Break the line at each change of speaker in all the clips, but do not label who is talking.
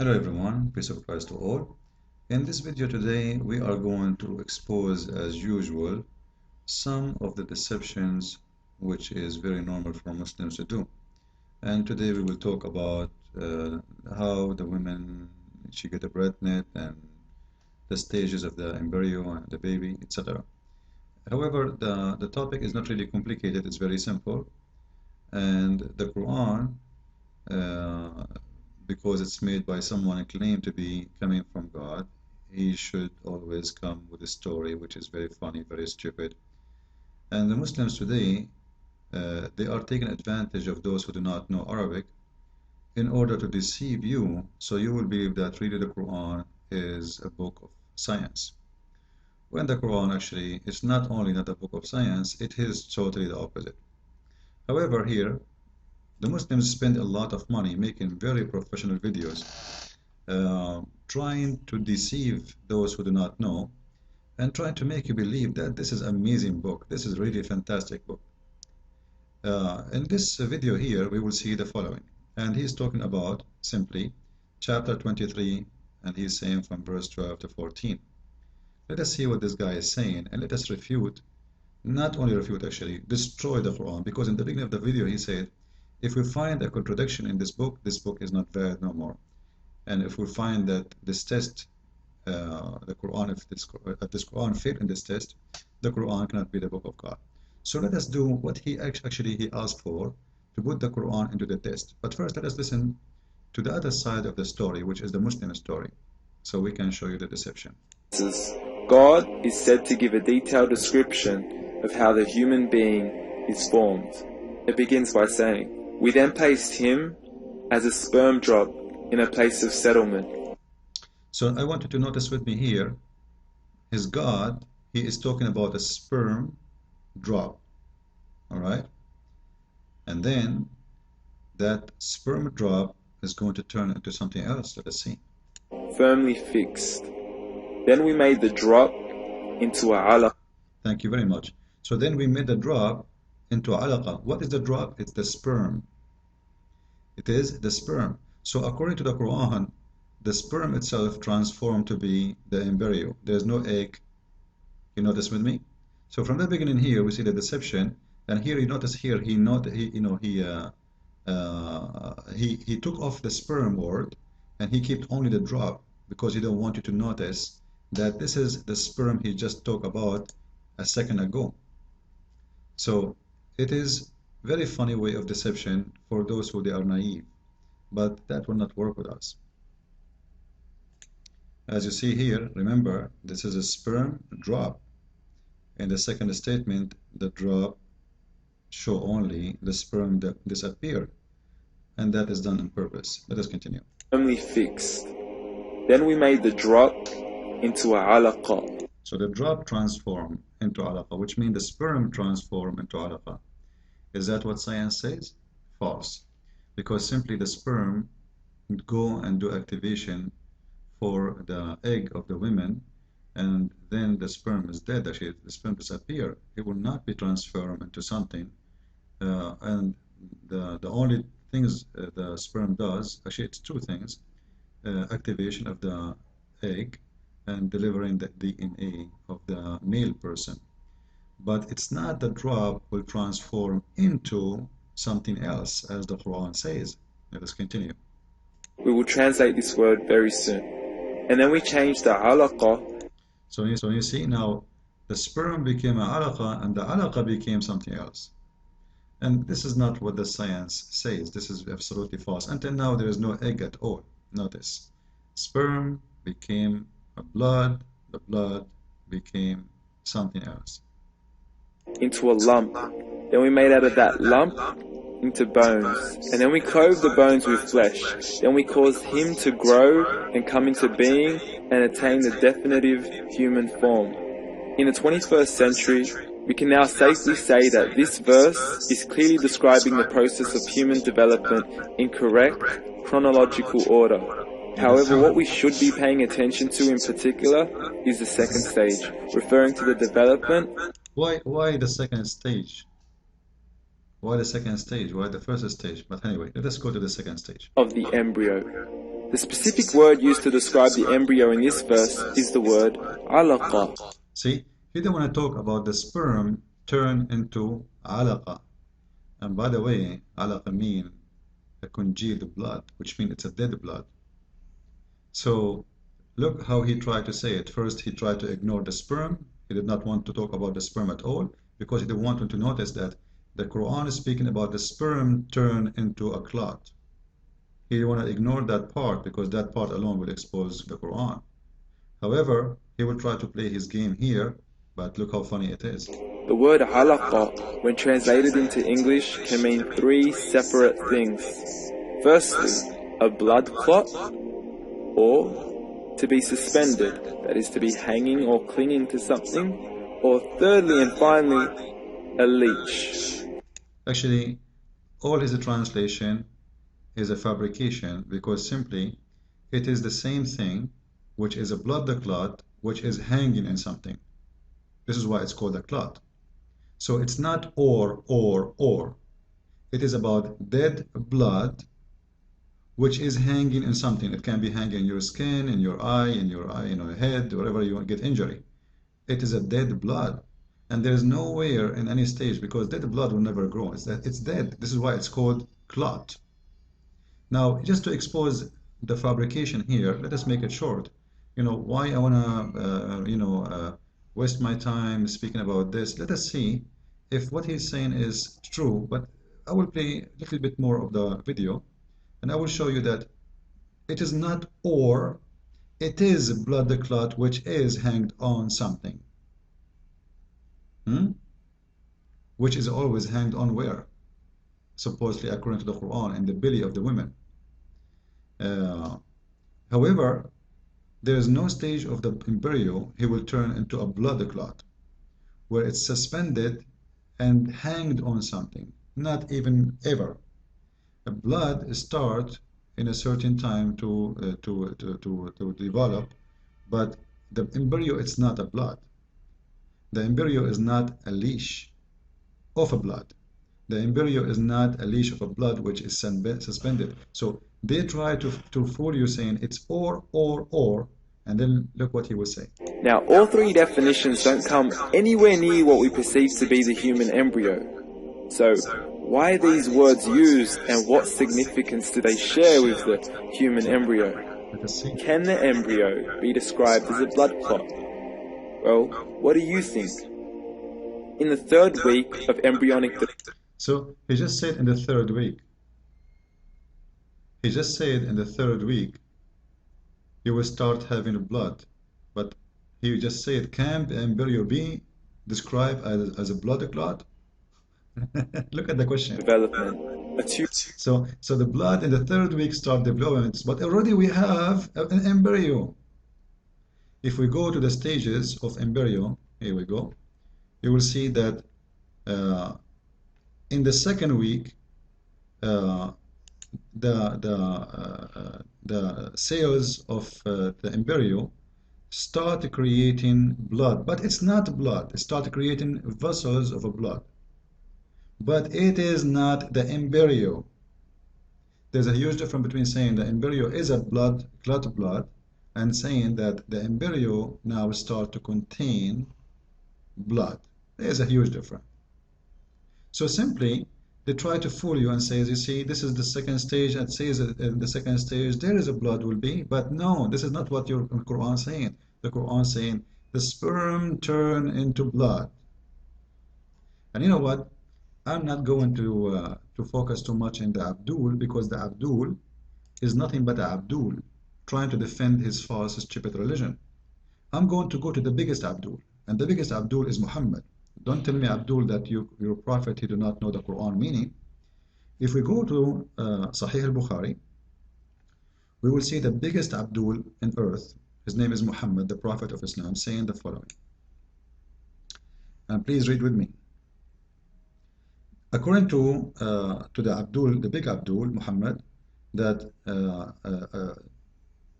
Hello everyone, peace of Christ to all. In this video today, we are going to expose, as usual, some of the deceptions which is very normal for Muslims to do. And today we will talk about how the women, she get a pregnant and the stages of the embryo and the baby, etc. However, the topic is not really complicated, it's very simple. And the Quran, uh, because it's made by someone claimed to be coming from God, he should always come with a story which is very funny, very stupid. And the Muslims today, they are taking advantage of those who do not know Arabic in order to deceive you, so you will believe that really the Quran is a book of science. When the Quran actually is not only not a book of science, it is totally the opposite. However, here, the Muslims spend a lot of money making very professional videos, trying to deceive those who do not know and trying to make you believe that this is an amazing book. This is really a fantastic book. In this video here, we will see the following. And he's talking about simply chapter 23, and he's saying from verse 12 to 14. Let us see what this guy is saying, and let us refute, not only refute actually, destroy the Quran, because in the beginning of the video he said, if we find a contradiction in this book is not valid no more. And if we find that this test, the Quran, if this Quran failed in this test, the Quran cannot be the book of God. So let us do what he actually asked for, to put the Quran into the test. But first let us listen to the other side of the story, which is the Muslim story, so we can show you the deception.
God is said to give a detailed description of how the human being is formed. It begins by saying, we then placed him as a sperm drop in a place of settlement.
So I want you to notice with me here, his God, he is talking about a sperm drop, all right? And then that sperm drop is going to turn into something else. Let us see.
Firmly fixed. Then we made the drop into a alaq.
Thank you very much. So then we made the drop into alaqa. What is the drop? It's the sperm. It is the sperm. So according to the Quran, the sperm itself transformed to be the embryo. There's no egg. You notice with me? So from the beginning here, we see the deception. And here you notice here, he took off the sperm word and he kept only the drop because he don't want you to notice that this is the sperm he just talked about a second ago. So it is very funny way of deception for those who they are naive, but that will not work with us. As you see here, remember, this is a sperm drop. In the second statement, the drop show only the sperm that disappear, and that is done on purpose. Let us continue.
Firmly fixed. Then we made the drop into a alaqa.
So the drop transform into alaqa, which means the sperm transform into alaqa. Is that what science says? False. Because simply the sperm would go and do activation for the egg of the women, and then the sperm is dead. Actually, the sperm disappear. It will not be transformed into something. And the only things the sperm does, actually it's two things, activation of the egg and delivering the DNA of the male person. But it's not the drop will transform into something else, as the Quran says. Let us continue.
We will translate this word very soon. And then we changed the alaqa.
So you see now, the sperm became an alaqa and the alaqa became something else. And this is not what the science says. This is absolutely false. Until now, there is no egg at all. Notice, sperm became a blood, the blood became something else.
Into a lump. Then we made out of that lump into bones. And then we clove the bones with flesh. Then we caused him to grow and come into being and attain the definitive human form. In the 21st century, we can now safely say that this verse is clearly describing the process of human development in correct chronological order. However, what we should be paying attention to in particular is the second stage, referring to the development.
Why the second stage? Why the second stage? Why the first stage? But anyway, let us go to the second stage.
Of the embryo. The specific word used to describe the embryo in this verse is the word alaqa.
See, he didn't want to talk about the sperm turn into alaqa. And by the way, alaqa means a congealed blood, which means it's a dead blood. So look how he tried to say it. First, he tried to ignore the sperm. He did not want to talk about the sperm at all because he didn't want them to notice that the Quran is speaking about the sperm turn into a clot. He didn't want to ignore that part because that part alone will expose the Quran. However, he will try to play his game here, but look how funny it is.
The word halaqa, when translated into English, can mean three separate things. Firstly, a blood clot, or to be suspended, that is to be hanging or clinging to something, or thirdly and finally, a leech.
Actually, all his translation is a fabrication because simply it is the same thing, which is a blood clot, which is hanging in something. This is why it's called a clot. So it's not or. It is about dead blood which is hanging in something. It can be hanging in your skin, in your eye, in your head, wherever you get injury. It is a dead blood. And there is nowhere in any stage because dead blood will never grow. It's dead. This is why it's called clot. Now, just to expose the fabrication here, let us make it short. Why I want to, waste my time speaking about this. Let us see if what he's saying is true, but I will play a little bit more of the video and I will show you that it is not or, it is blood clot which is hanged on something. Which is always hanged on where? Supposedly according to the Quran, in the belly of the women. However, there is no stage of the embryo he will turn into a blood clot where it's suspended and hanged on something. Not even ever. A blood starts in a certain time to develop, but the embryo is not a blood. The embryo is not a leash of a blood. The embryo is not a leash of a blood which is suspended. So they try to fool you saying it's or, and then look what he will say.
Now, all three definitions don't come anywhere near what we perceive to be the human embryo. So, why are these words used and what significance do they share with the human embryo?
Let us see.
Can the embryo be described as a blood clot? Well, what do you think? In the third week of embryonic
So he just said in the third week. He just said in the third week you will start having blood. But he just said, can the embryo be described as a blood clot? Look at the question.
development.
So the blood in the third week start development, but already we have an embryo. If we go to the stages of embryo, here we go, you will see that in the second week, the cells of the embryo start creating blood, but it's not blood. It start creating vessels of blood, but it is not the embryo. There's a huge difference between saying the embryo is a clot blood and saying that the embryo now start to contain blood. There's a huge difference. So simply they try to fool you and say, you see, this is the second stage, and says that in the second stage there is a blood will be, but no, this is not what your Quran is saying. The Quran is saying the sperm turn into blood. And you know what? I'm not going to focus too much in the Abdul, because the Abdul is nothing but a Abdul trying to defend his false, stupid religion. I'm going to go to the biggest Abdul, and the biggest Abdul is Muhammad. Don't tell me, Abdul, that your prophet, he do not know the Quran meaning. If we go to Sahih al-Bukhari, we will see the biggest Abdul in earth. His name is Muhammad, the prophet of Islam, saying the following. And please read with me. According to the Abdul, the big Abdul, Muhammad, that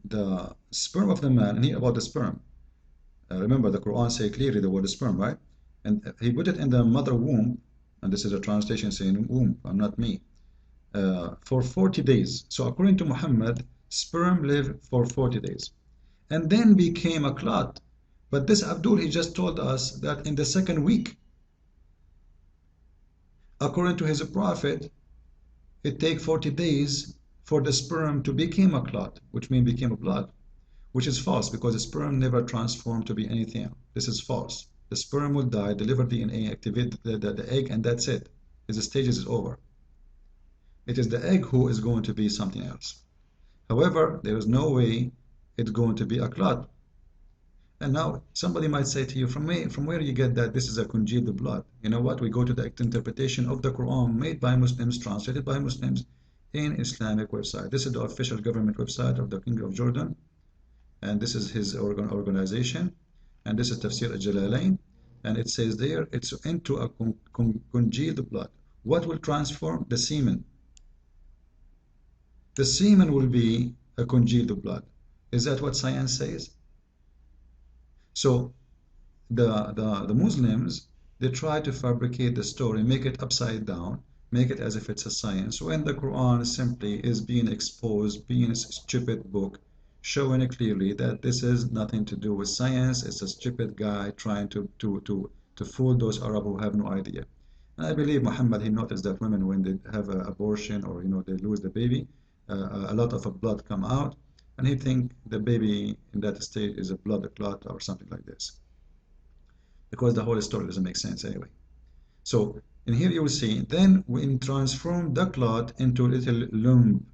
the sperm of the man, and here about the sperm. Remember, the Quran say clearly the word sperm, right? And he put it in the mother womb, and this is a translation saying womb, not me, for 40 days. So according to Muhammad, Sperm live for 40 days and then became a clot. But this Abdul, he just told us that in the second week, according to his prophet, it takes 40 days for the sperm to become a clot, which means became a blood, which is false because the sperm never transformed to be anything. This is false. The sperm will die, deliver DNA, activate the egg, and that's it. His stages is over. It is the egg who is going to be something else. However, there is no way it's going to be a clot. And now somebody might say to you, from where do you get that this is a congealed blood? You know what? We go to the interpretation of the Quran made by Muslims, translated by Muslims in Islamic website. This is the official government website of the King of Jordan, and this is his organization, and this is Tafsir al-Jalalain, and it says there it's into a congealed blood. What will transform? The semen. The semen will be a congealed blood. Is that what science says? So the Muslims, they try to fabricate the story, make it upside down, make it as if it's a science, when the Quran simply is being exposed, being a stupid book, showing clearly that this is nothing to do with science. It's a stupid guy trying to fool those Arab who have no idea. And I believe Muhammad, he noticed that women, when they have an abortion or they lose the baby, a lot of blood come out, and he think the baby in that state is a blood clot or something like this, because the whole story doesn't make sense anyway. So in here you will see, then we transform the clot into a little lump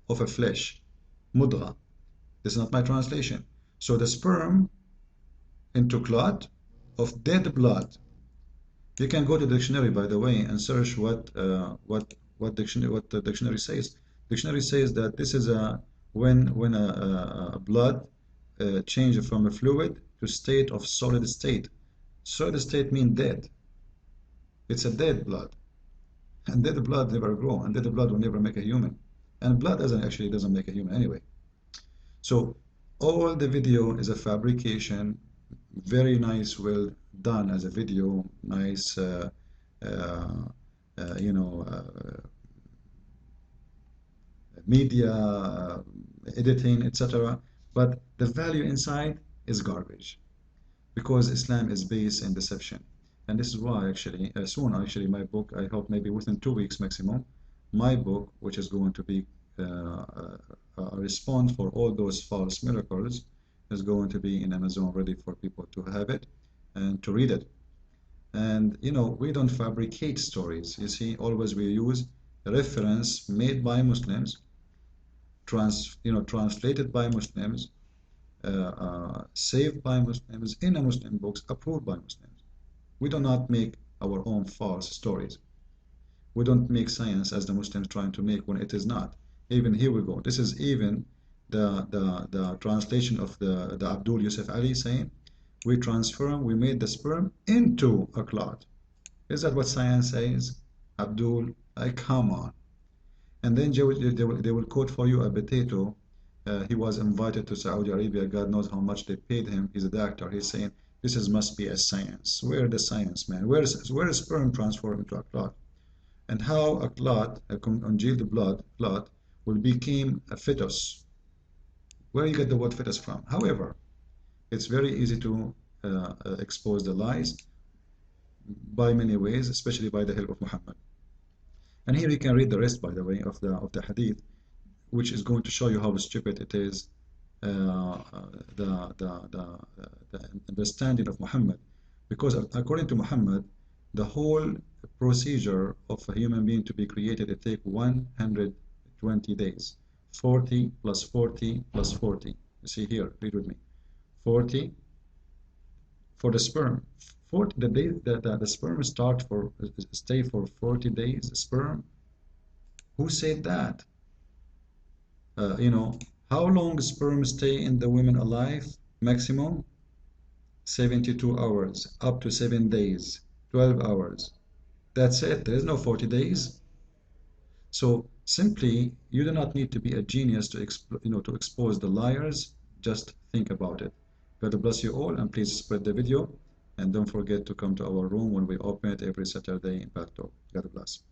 of a flesh, mudgha. This is not my translation. So the sperm into clot of dead blood. You can go to the dictionary, by the way, and search what the dictionary says. Dictionary says that this is when a blood changes from a fluid to state of solid state. Solid state means dead. It's a dead blood, and dead blood never grow, and dead blood will never make a human, and blood doesn't make a human anyway. So all the video is a fabrication, very nice, well done as a video, nice, media, editing, etc. But the value inside is garbage, because Islam is based in deception. And this is why soon my book, I hope maybe within 2 weeks maximum, my book, which is going to be a response for all those false miracles, is going to be in Amazon, ready for people to have it and to read it. And we don't fabricate stories. You see, always we use a reference made by Muslims, translated by Muslims, saved by Muslims, in a Muslim books, approved by Muslims. We do not make our own false stories. We don't make science as the Muslims trying to make when it is not. Even here we go. This is even the translation of the Abdul Yusuf Ali saying, we made the sperm into a clot. Is that what science says? Abdul, come on. And then they will quote for you a potato. He was invited to Saudi Arabia. God knows how much they paid him. He's a doctor. He's saying, must be a science. Where the science, man? Where is sperm transformed into a clot? And how a clot, a congealed blood clot, will become a fetus? Where you get the word fetus from? However, it's very easy to expose the lies by many ways, especially by the help of Muhammad. And here you can read the rest, by the way, of the hadith, which is going to show you how stupid it is, the understanding of Muhammad. Because according to Muhammad, the whole procedure of a human being to be created, it takes 120 days. 40 plus 40 plus 40. You see here, read with me. 40 for the sperm. 40, the sperm stay for 40 days. Sperm. Who said that? How long sperm stay in the women alive? Maximum 72 hours, up to 7 days, 12 hours. That's it. There is no 40 days. So simply, you do not need to be a genius to expose the liars. Just think about it. God bless you all, and please spread the video. And don't forget to come to our room when we open it every Saturday in Path Talk. God bless.